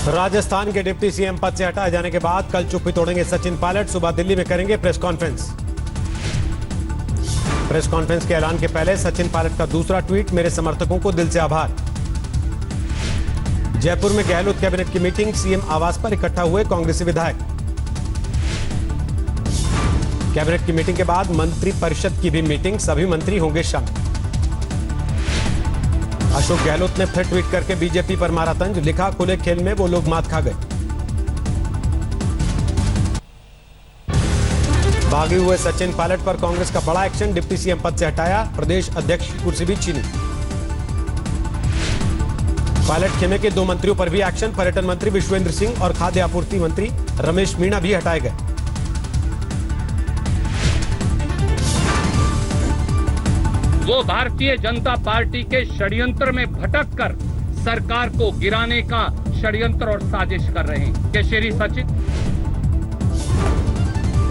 राजस्थान के deputy CM पद से हटाए जाने के बाद कल चुप्पी तोड़ेंगे सचिन पायलट। सुबह दिल्ली में करेंगे प्रेस कॉन्फ्रेंस। प्रेस कॉन्फ्रेंस के ऐलान के पहले सचिन पायलट का दूसरा ट्वीट, मेरे समर्थकों को दिल से आभार। जयपुर में गहलोत कैबिनेट की मीटिंग, सीएम आवास पर इकट्ठा हुए कांग्रेसी विधायक। कैबिनेट की मीटिंग के बाद मंत्री परिषद की भी मीटिंग, सभी मंत्री होंगे शामिल। अशोक गहलोत ने फिर ट्वीट करके बीजेपी पर मारा तंज, लिखा खुले खेल में वो लोग मात खा गए। भागे हुए सचिन पायलट पर कांग्रेस का बड़ा एक्शन, डिप्टी सीएम पद से हटाया, प्रदेश अध्यक्ष की कुर्सी भी छीनी। पायलट खेमे के 2 मंत्रियों पर भी एक्शन, पर्यटन मंत्री विश्वेंद्र सिंह और खाद्य आपूर्ति मंत्री रमेश मीणा भी हटाए गए। वो भारतीय जनता पार्टी के षड्यंत्र में भटक कर सरकार को गिराने का षड्यंत्र और साजिश कर रहे हैं। कि श्री सचिन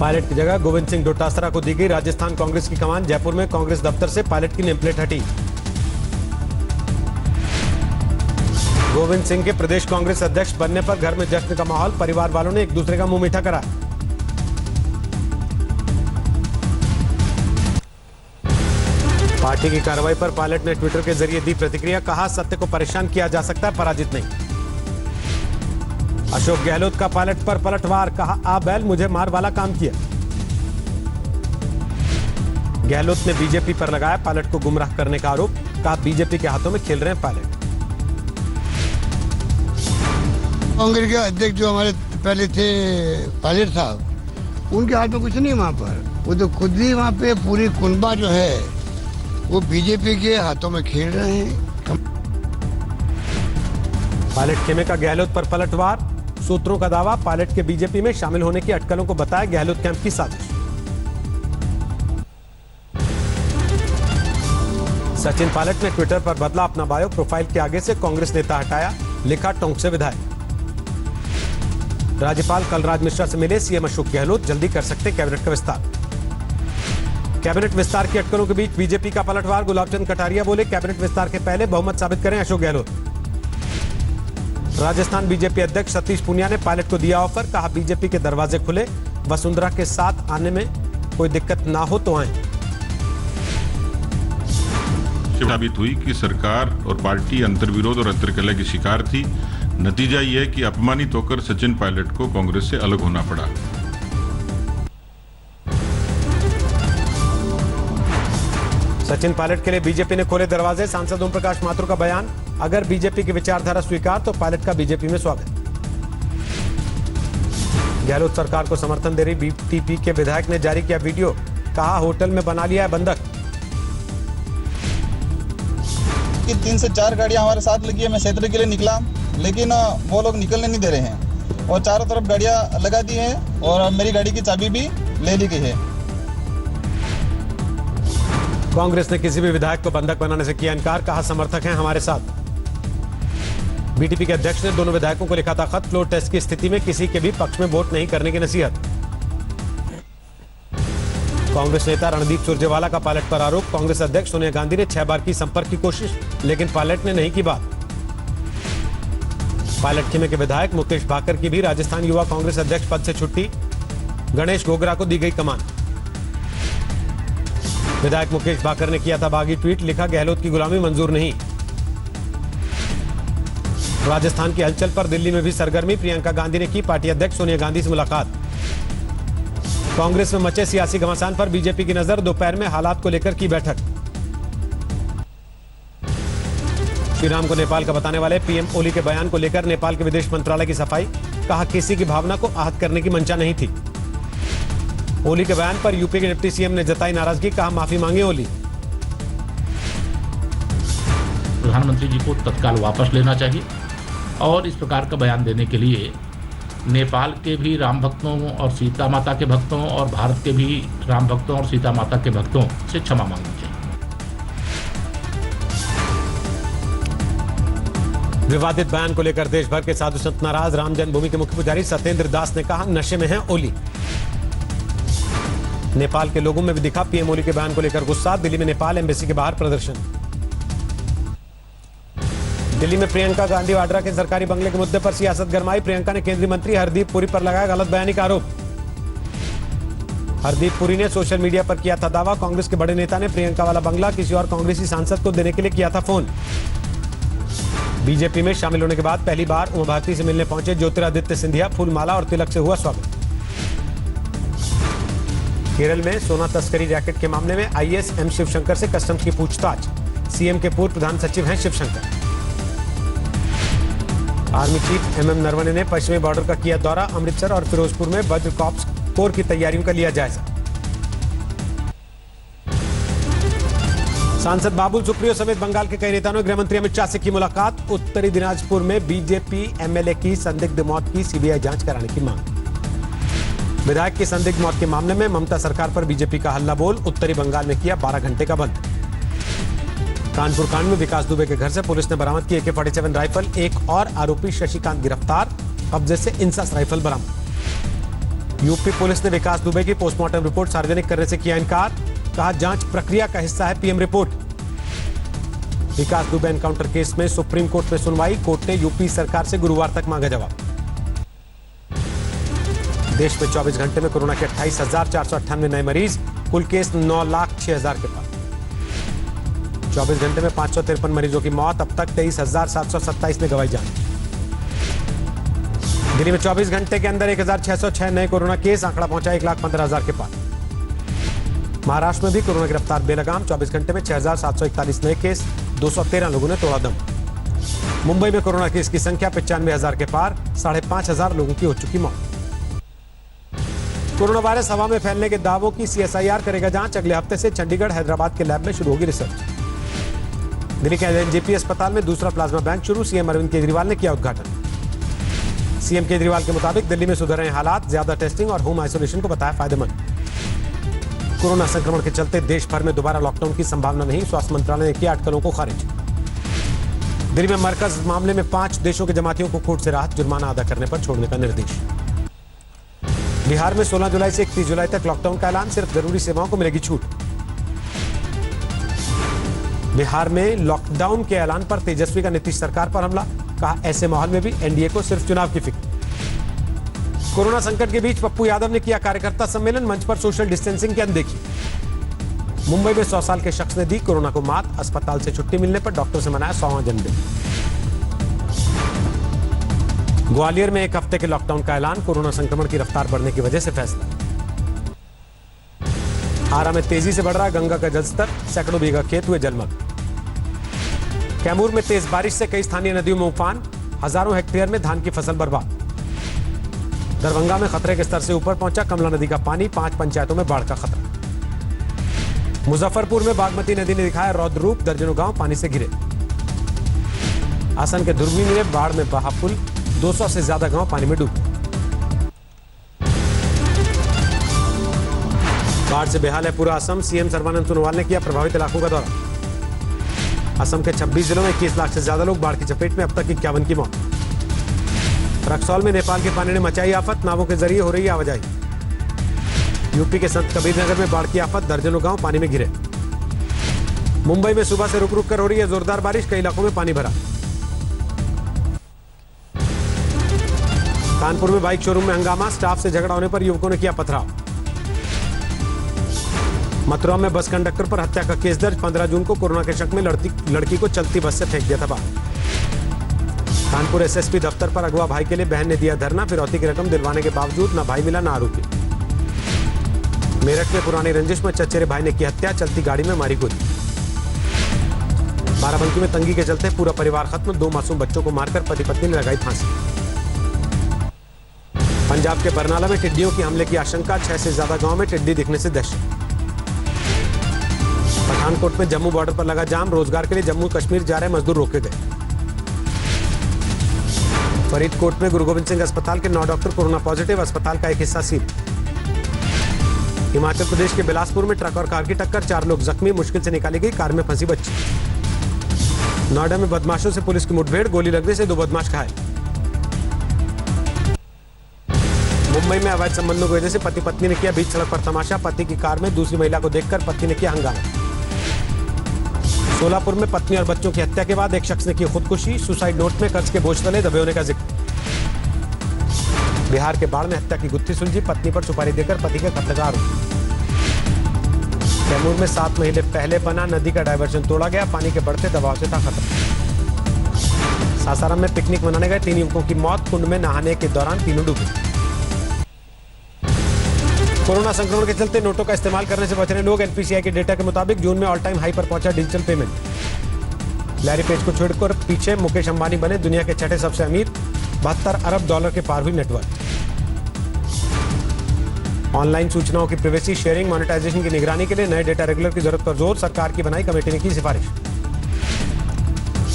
पायलट की जगह गोविंद सिंह डोटासरा को दी गई राजस्थान कांग्रेस की कमान। जयपुर में कांग्रेस दफ्तर से पायलट की नेमप्लेट हटी। गोविंद सिंह के प्रदेश कांग्रेस अध्यक्ष बनने पर घर में जश्न का माहौल, परिवार वालों ने एक दूसरे का मुंह मीठा करा। पार्टी की कार्रवाई पर पायलट ने ट्विटर के जरिए दी प्रतिक्रिया, कहा सत्य को परेशान किया जा सकता है, पराजित नहीं। अशोक गहलोत का पायलट पर पलटवार, कहा आ बैल मुझे मार वाला काम किया। गहलोत ने बीजेपी पर लगाया पायलट को गुमराह करने का आरोप, कहा बीजेपी के हाथों में खेल रहे हैं पायलट। कांग्रेस के अध्यक्ष जो हमारे पहले थे पायलट साहब, उनके हाथ में कुछ नहीं वहाँ पर। वो तो खुद ही वहाँ पे पूरी कुनबा जो है वो बीजेपी के हाथों में खेल रहे हैं। पायलट खेमे का गहलोत पर पलटवार, सूत्रों का दावा, पायलट के बीजेपी में शामिल होने की अटकलों को बताया गहलोत कैंप की साजिश। सचिन पायलट ने ट्विटर पर बदला अपना बायो, प्रोफाइल के आगे से कांग्रेस नेता हटाया, लिखा टोंक से विधायक। राज्यपाल कलराज मिश्रा से मिले सीएम अशोक गहलोत, जल्दी कर सकते कैबिनेट का विस्तार। कैबिनेट विस्तार की अटकलों के बीच बीजेपी का पलटवार, गुलाबचंद कटारिया बोले कैबिनेट विस्तार के पहले बहुमत साबित करें अशोक गहलोत। राजस्थान बीजेपी अध्यक्ष सतीश पूनिया ने पायलट को दिया ऑफर, कहा बीजेपी के दरवाजे खुले, वसुंधरा के साथ आने में कोई दिक्कत ना हो तो आए। साबित हुई कि सरकार और पार्टी अंतर्विरोध और अंतर्कलह की शिकार थी। नतीजा यह है कि अपमानित होकर सचिन पायलट को कांग्रेस से अलग होना पड़ा। सचिन पायलट के लिए बीजेपी ने खोले दरवाजे, सांसद ओम प्रकाश माथुर का बयान, अगर बीजेपी की विचारधारा स्वीकार तो पायलट का बीजेपी में स्वागत। गहलोत सरकार को समर्थन दे रही बीटीपी के विधायक ने जारी किया वीडियो, कहा होटल में बना लिया है बंधक। कि 3 से 4 गाड़ियां हमारे साथ लगी है, मैं क्षेत्र के लिए निकला, लेकिन वो लोग निकलने नहीं दे रहे हैं और चारों तरफ गाड़ियां लगा दी हैं और मेरी गाड़ी की चाबी भी ले ली गई है। कांग्रेस ने किसी भी विधायक को बंधक बनाने से किया इनकार, कहा समर्थक हैं हमारे साथ। बीटीपी के अध्यक्ष ने दोनों विधायकों को लिखा था खत, फ्लोर टेस्ट की स्थिति में किसी के भी पक्ष में वोट नहीं करने की नसीहत। कांग्रेस नेता रणदीप सुरजेवाला का पायलट पर आरोप, कांग्रेस अध्यक्ष सोनिया गांधी ने 6 बार की संपर्क की कोशिश, लेकिन पायलट ने नहीं की बात। पायलट खेमे के विधायक मुकेश भाकर की भी राजस्थान युवा कांग्रेस अध्यक्ष पद से छुट्टी, गणेश गोगरा को दी गई कमान। विधायक मुकेश भाकर ने किया था बागी ट्वीट, लिखा गहलोत की गुलामी मंजूर नहीं। राजस्थान की हलचल पर दिल्ली में भी सरगर्मी, प्रियंका गांधी ने की पार्टी अध्यक्ष सोनिया गांधी से मुलाकात। कांग्रेस में मचे सियासी घमासान पर बीजेपी की नजर, दोपहर में हालात को लेकर की बैठक। श्री राम को नेपाल का बताने वाले पीएम ओली के बयान को लेकर नेपाल के विदेश मंत्रालय की सफाई, कहा किसी की भावना को आहत करने की मंशा नहीं थी। ओली के बयान पर यूपी के डिप्टी सीएम ने जताई नाराजगी, कहा माफी मांगे ओली। प्रधानमंत्री जी को तत्काल वापस लेना चाहिए और इस प्रकार का बयान देने के लिए नेपाल के भी राम भक्तों और सीता माता के भक्तों और भारत के भी राम भक्तों और सीता माता के भक्तों से क्षमा मांगनी चाहिए। विवादित बयान को लेकर देश भर के साधु संत नाराज, राम जन्मभूमि के मुख्य पुजारी सत्येंद्र दास ने कहा नशे में है ओली। नेपाल के लोगों में भी दिखा पीएम ओली के बयान को लेकर गुस्सा, दिल्ली में नेपाल एम्बेसी के बाहर प्रदर्शन। दिल्ली में प्रियंका गांधी वाड्रा के सरकारी बंगले के मुद्दे पर सियासत गरमाई। प्रियंका ने केंद्रीय मंत्री हरदीप पुरी पर लगाया गलत बयानी का आरोप। हरदीप पुरी ने सोशल मीडिया पर किया था दावा, कांग्रेस के बड़े नेता ने प्रियंका वाला बंगला किसी और कांग्रेसी सांसद को देने के लिए किया था फोन। बीजेपी में शामिल होने के बाद पहली बार उमा भारती से मिलने पहुंचे ज्योतिरादित्य सिंधिया। फूलमाला और तिलक से हुआ स्वागत। केरल में सोना तस्करी रैकेट के मामले में आईएएस एम शिवशंकर से कस्टम्स की पूछताछ। सीएम के पूर्व प्रधान सचिव हैं Shivshankar. Army chief MM Naravane ने पश्चिमी बॉर्डर का किया दौरा। अमृतसर और फिरोजपुर में वज्र कॉर्प्स कोर की तैयारियों का लिया जायजा। सांसद बाबुल सुप्रियो समेत बंगाल के कई नेताओं ने गृह मंत्री अमित शाह से की मुलाकात। उत्तरी दिनाजपुर में बीजेपी एमएलए की संदिग्ध मौत की सीबीआई जांच कराने की मांग। विधायक की संदिग्ध मौत के मामले में ममता सरकार पर बीजेपी का हल्ला बोल। उत्तरी बंगाल में किया 12 घंटे का बंद। कानपुर कांड में विकास दुबे के घर से पुलिस ने बरामद की AK-47 राइफल। एक और आरोपी शशिकांत गिरफ्तार। कब्जे से इंसास राइफल बरामद। यूपी पुलिस ने विकास दुबे की पोस्टमार्टम रिपोर्ट सार्वजनिक करने से किया इनकार। कहा जांच प्रक्रिया का हिस्सा है पीएम रिपोर्ट। विकास दुबे एनकाउंटर केस में सुप्रीम कोर्ट में सुनवाई। कोर्ट ने यूपी सरकार से गुरुवार तक मांगा जवाब। देश में 24 घंटे में कोरोना के 28,498 नए मरीज। कुल केस 9,06,000 के पार। 24 घंटे में 553 मरीजों की मौत। अब तक 23,727 ने गंवाई जान। दिल्ली में 24 घंटे के अंदर 1,606 नए कोरोना केस। आंकड़ा पहुंचा 1,15,000 के पार। महाराष्ट्र में भी कोरोना की रफ्तार बेलगाम। 24 घंटे में 6,741 नए केस। 213 लोगों ने तोड़ा दम। मुंबई में कोरोना केस की संख्या 95,000 के पार। 5,500 लोगों की हो चुकी मौत। कोरोना वायरस हवा में फैलने के दावों की CSIR करेगा जांच। अगले हफ्ते से चंडीगढ़ हैदराबाद के लैब में शुरू होगी रिसर्च। दिल्ली के NJP अस्पताल में दूसरा प्लाज्मा बैंक शुरू। सीएम अरविंद केजरीवाल ने किया उद्घाटन। सीएम केजरीवाल के मुताबिक दिल्ली में सुधर रहे हालात। ज्यादा टेस्टिंग और होम आइसोलेशन को बताया फायदेमंद। कोरोना संक्रमण के चलते देश भर में दोबारा लॉकडाउन की संभावना नहीं। स्वास्थ्य मंत्रालय ने किया अटकलों को खारिज। दिल्ली में मरकज मामले में 5 देशों के जमातियों को कोर्ट से राहत। जुर्माना अदा करने पर छोड़ने का निर्देश। बिहार में 16 जुलाई से 31 जुलाई तक लॉकडाउन का ऐलान। सिर्फ जरूरी सेवाओं को मिलेगी छूट। बिहार में लॉकडाउन के ऐलान पर तेजस्वी का नीतीश सरकार पर हमला। कहा ऐसे माहौल में भी एनडीए को सिर्फ चुनाव की फिक्र। कोरोना संकट के बीच पप्पू यादव ने किया कार्यकर्ता सम्मेलन। मंच पर सोशल डिस्टेंसिंग की अनदेखी। मुंबई में 100 साल के शख्स ने दी कोरोना को मात। अस्पताल से छुट्टी मिलने पर डॉक्टर से मनाया 100वां जन्मदिन। ग्वालियर में 1 हफ्ते के लॉकडाउन का ऐलान। कोरोना संक्रमण की रफ्तार बढ़ने की वजह से फैसला। आरा में तेजी से बढ़ रहा गंगा का जलस्तर। सैकड़ों बीघा खेत हुए जलमग्न। कैमूर में तेज बारिश से कई स्थानीय नदियों में उफान। हजारों हेक्टेयर में धान की फसल बर्बाद। दरभंगा में खतरे के स्तर से ऊपर पहुंचा कमला नदी का पानी। 5 पंचायतों में बाढ़ का खतरा। मुजफ्फरपुर में बागमती नदी ने दिखाया रौद्र रूप। दर्जनों गांव पानी से घिरे। आसन के दुर्गी में बाढ़ में बहा पुल। 200 से ज्यादा गांव पानी में डूबे। बाढ़ से बेहाल है पूरा असम। सीएम सर्बानंद सोनोवाल ने किया प्रभावित इलाकों का दौरा। असम के 26 जिलों में 21 लाख से ज्यादा लोग बाढ़ की चपेट में। अब तक 51 की मौत। रक्सौल में नेपाल के पानी ने मचाई आफत। नावों के जरिए हो रही आवाजाही। यूपी के संत कबीरनगर में बाढ़ की आफत। दर्जनों गांव पानी में घिरे। मुंबई में सुबह से रुक रुक कर हो रही है जोरदार बारिश। कई इलाकों में पानी भरा। कानपुर में बाइक शोरूम में हंगामा। स्टाफ से झगड़ा होने पर युवकों ने किया पथराव। मथुरा में बस कंडक्टर पर हत्या का केस दर्ज। 15 जून को कोरोना के शक में लड़की को चलती बस से फेंक दिया था बाहर। कानपुर एसएसपी दफ्तर पर अगवा भाई के लिए बहन ने दिया धरना। फिरौती की रकम दिलवाने के बावजूद न भाई मिला न आरोपी। मेरठ में पुरानी रंजिश में चचेरे भाई ने की हत्या। चलती गाड़ी में मारी गोली। बाराबंकी में तंगी के चलते पूरा परिवार खत्म। 2 मासूम बच्चों को मारकर पति पत्नी ने लगाई फांसी। पंजाब के बरनाला में टिड्डियों की हमले की आशंका। 6 से ज्यादा गांव में टिड्डी दिखने से दहशत। पठानकोट में जम्मू बॉर्डर पर लगा जाम। रोजगार के लिए जम्मू कश्मीर जा रहे मजदूर रोके गए। फरीदकोट में गुरु गोविंद सिंह अस्पताल के 9 डॉक्टर कोरोना पॉजिटिव। अस्पताल का एक हिस्सा सील। हिमाचल प्रदेश के बिलासपुर में ट्रक और कार की टक्कर। 4 लोग जख्मी। मुश्किल से निकाली गई कार में फंसी बच्ची। नोएडा में बदमाशों से पुलिस की मुठभेड़। गोली लगने से 2 बदमाश घायल। मुंबई में अवैध संबंधों की वजह से पति पत्नी ने किया बीच सड़क पर तमाशा। पति की कार में दूसरी महिला को देखकर पत्नी ने किया हंगामा। सोलापुर में पत्नी और बच्चों की हत्या के बाद एक शख्स ने की खुदकुशी, सुसाइड नोट में कर्ज के बोझ तले दबे होने का जिक्र। बिहार के बाढ़ में हत्या की गुत्थी सुलझी, पत्नी पर सुपारी देकर पति के कत्ल का आरोप। कैमूर में 7 महीने पहले बना नदी का डायवर्जन तोड़ा गया, पानी के बढ़ते दबाव से था खतरा। सासाराम में पिकनिक मनाने गए 3 युवकों की मौत, कुंड में नहाने के दौरान तीनों डूबे। कोरोना संक्रमण के चलते नोटों का इस्तेमाल करने से बच रहे लोग। एनपीसीआई के डेटा के मुताबिक जून में ऑल टाइम हाई पर पहुंचा डिजिटल पेमेंट। लैरी पेज को छोड़कर पीछे मुकेश अंबानी बने दुनिया के 6ठे सबसे अमीर, $72 अरब के पार हुई नेटवर्क। ऑनलाइन सूचनाओं की प्राइवेसी शेयरिंग मोनेटाइजेशन की निगरानी के लिए नए डेटा रेगुलर की जरूरत पर जोर, सरकार की बनाई कमेटी ने की सिफारिश।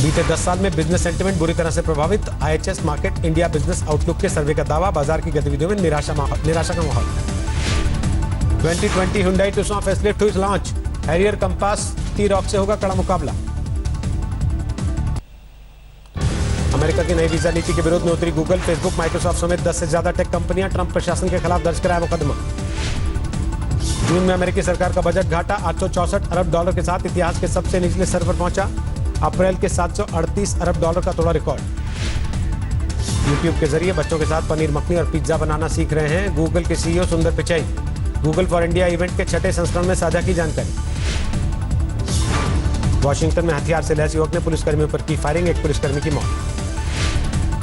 बीते 10 साल में बिजनेस सेंटिमेंट बुरी तरह से प्रभावित, IHS market India business outlook के सर्वे का दावा, बाजार की गतिविधियों में निराशा का माहौल। 2020 Hyundai Tucson फेसलिफ्ट हुई लॉन्च, हैरियर कंपास T-Roc से होगा कड़ा मुकाबला। अमेरिका की नई वीजा नीति के विरोध में उतरी गूगल, फेसबुक, माइक्रोसॉफ्ट समेत 10 से ज्यादा टेक कंपनियां, ट्रंप प्रशासन के खिलाफ दर्ज कराया मुकदमा। जून में अमेरिकी सरकार का बजट घाटा $864 अरब के साथ इतिहास के सबसे निचले स्तर पर पहुंचा। अप्रैल के $738 अरब का तोड़ा रिकॉर्ड। यूट्यूब के जरिए बच्चों के साथ पनीर मखनी और पिज्जा बनाना सीख रहे हैं गूगल के सीईओ सुंदर Pichai. Google for India event के 6ठे संस्करण में साझा की जानकारी। वॉशिंगटन में हथियार से लैस युवक ने पुलिसकर्मियों पर की फायरिंग, एक पुलिसकर्मी की मौत।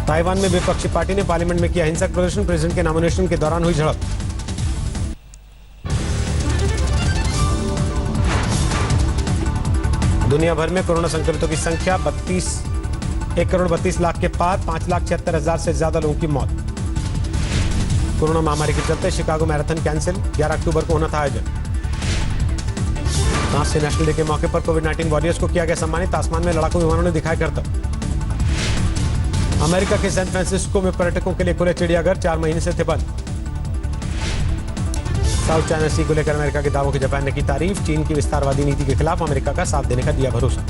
ताइवान में विपक्षी पार्टी ने पार्लियामेंट में किया हिंसक प्रदर्शन, प्रेसिडेंट के नॉमिनेशन के दौरान हुई झड़प। दुनिया भर में कोरोना संक्रमितों की संख्या 1 करोड़ 32 लाख के पार, 5,76,000 से ज्यादा लोगों की मौत। कोरोना महामारी के चलते शिकागो मैराथन कैंसिल, 11 अक्टूबर को होना था आयोजन। फ्रांस से नेशनल डे के मौके पर कोविड-19 वॉरियर्स को किया गया सम्मानित, आसमान में लड़ाकू विमानों ने दिखाए करतब। अमेरिका के सैन फ्रांसिस्को में पर्यटकों के लिए खुले चिड़ियाघर 4 महीने से थे बंद। साउथ चाइना सी को लेकर अमेरिका के दावों की जापान ने की तारीफ, चीन की विस्तारवादी नीति के खिलाफ अमेरिका का साथ देने का दिया भरोसा।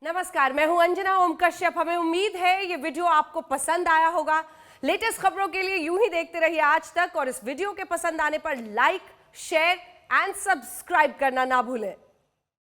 नमस्कार, मैं हूं अंजना ओम कश्यप। हमें उम्मीद है ये वीडियो आपको पसंद आया होगा। लेटेस्ट खबरों के लिए यूं ही देखते रहिए आज तक, और इस वीडियो के पसंद आने पर लाइक, शेयर एंड सब्सक्राइब करना ना भूलें।